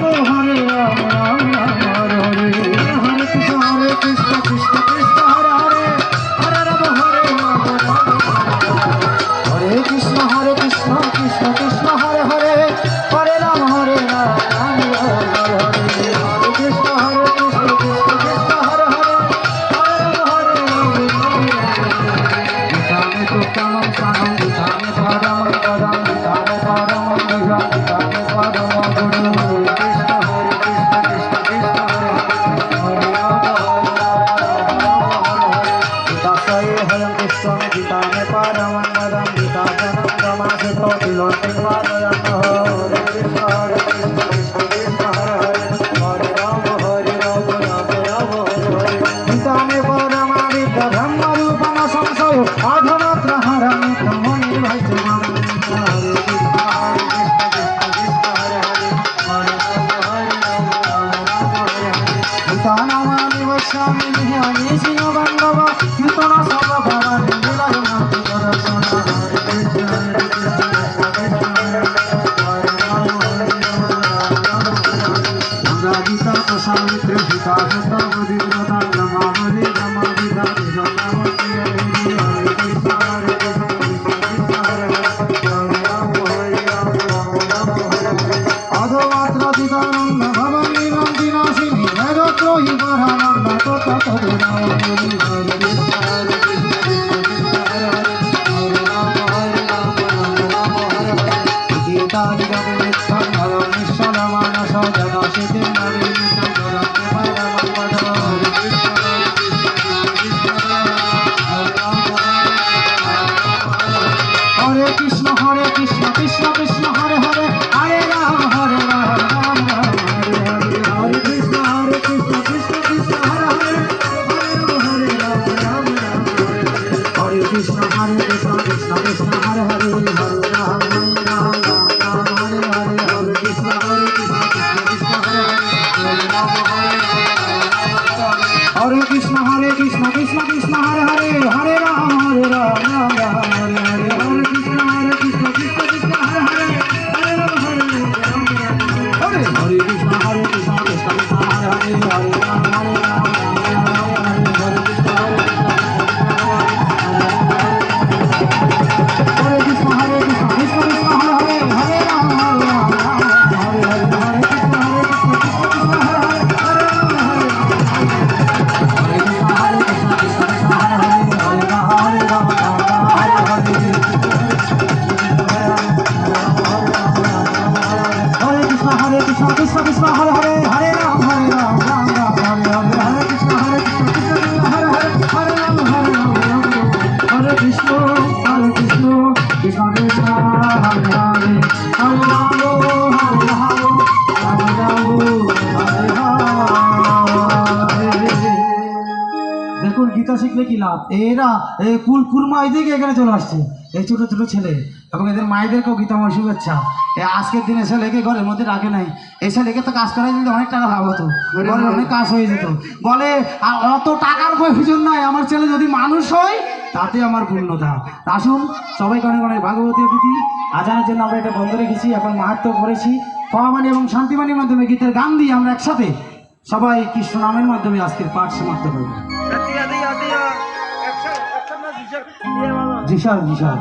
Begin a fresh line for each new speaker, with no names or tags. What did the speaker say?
Hare Ram Ram Ram Hare Hare Hare Krishna Krishna Krishna Hare Hare Hare Ram Hare Ram Ram Hare Krishna Krishna Krishna Hare Hare Hare Ram Hare Ram Ram Hare Hare Krishna Krishna Krishna Hare Hare Hare Ram Hare Ram Gitame Tukkamam Sanam Gitame Paramam Padam Gitame Paramam Vijam Gitame Paramam Guru Krishna Krishna Krishna Hare Hare Ram Gitasaye Haram Krishna Gitame Paramam Padam Gitame Namaseto Tilote Padayam Hare Krishna Krishna Hare Hare Hare Ram Hare Ram Ram Ram Hare Hare Gitame Parama Vidya Brahma Rupama Samsayo Adhamatra Harame Tamoni Bhajamam Hare Krishna Krishna Hare Hare Hare Ram Hare Ram Ram Hare Hare Gitanamani Vashyami Nihani Sino Bandhava Kitana Sabha Bhavani Nilayam Parasana Hare Krishna Gita Prasavitra Sita Sutta Vadivrata Namavali Namavida Nishanamati Hare Krishna Krishna Hare Hare Hare Ram Hare Ram Ram Ram Hare Hare Adhavatra Ditananda Bhavani Nandinasini Vedatrohi Varhananda Tota Tadunavani Hare Krishna Krishna Hare Hare Hare Ram Hare Ram Ram Ram Hare Hare Gita Jagavitha Haram Nishalamana Sajana Siddhi Hare Krishna Krishna Krishna Hare Hare Hare Ram Hare Ram Ram Ram Hare Hare Hare Krishna Krishna Krishna Hare Hare Hare Ram Hare Ram Ram Hare Krishna Krishna Krishna Hare Hare Hare Ram Ram Ram Hare Hare Hare Krishna Krishna Hare Hare Hare Krishna Krishna Hare Hare Hare Ram Hare Ram Ram Ram Hare Hare Hare Krishna Krishna Krishna Hare Hare Hare Ram Hare Ram Hare Hare Krishna Krishna Krishna Hare Hare Hare Ram Hare Ram Hare Krishna Krishna Krishna Hare Hare Hare Ram Hare Ram Hare Hare Hare Krishna Krishna Hare Hare Hare Ram Hare Krishna Hare Hare Hare Ram Hare Ram Ram Ram Hare Hare Hare Krishna Hare Hare Hare Ram Hare Ram Hare Krishna Krishna Krishna Hare Hare Hare Ram Hare Ram Hare Hare দেখুন গীতা শিখলে কি লাভ এরা এই কুলমা এদিকে এখানে চলে আসছে এই ছোট ছোট ছেলে এবং এদের মায়েদেরকেও গীতাময় শুভেচ্ছা আজকের দিনে ছেলেকে ঘরের মধ্যে রাখে নাই এই ছেলেকে তো কাজ করাই দিলে অনেক টাকা লাভ হতো ঘরের অনেক কাজ হয়ে যেত বলে অত টাকার প্রয়োজন নাই আমার ছেলে যদি মানুষ হয় তাতে আমার পূর্ণতা আসুন সবাইকে অনেক অনেক ভাগবতী প্রীতি আজানের জন্য আমরা এটা বন্ধ রেখেছি এখন মাহাত্ম্য করেছি পরাবাণী এবং শান্তিবাণীর মাধ্যমে গীতের গান দিয়ে আমরা একসাথে সবাই কৃষ্ণ নামের মাধ্যমে আজকের পাঠ সমাপ্ত করব জি স্যার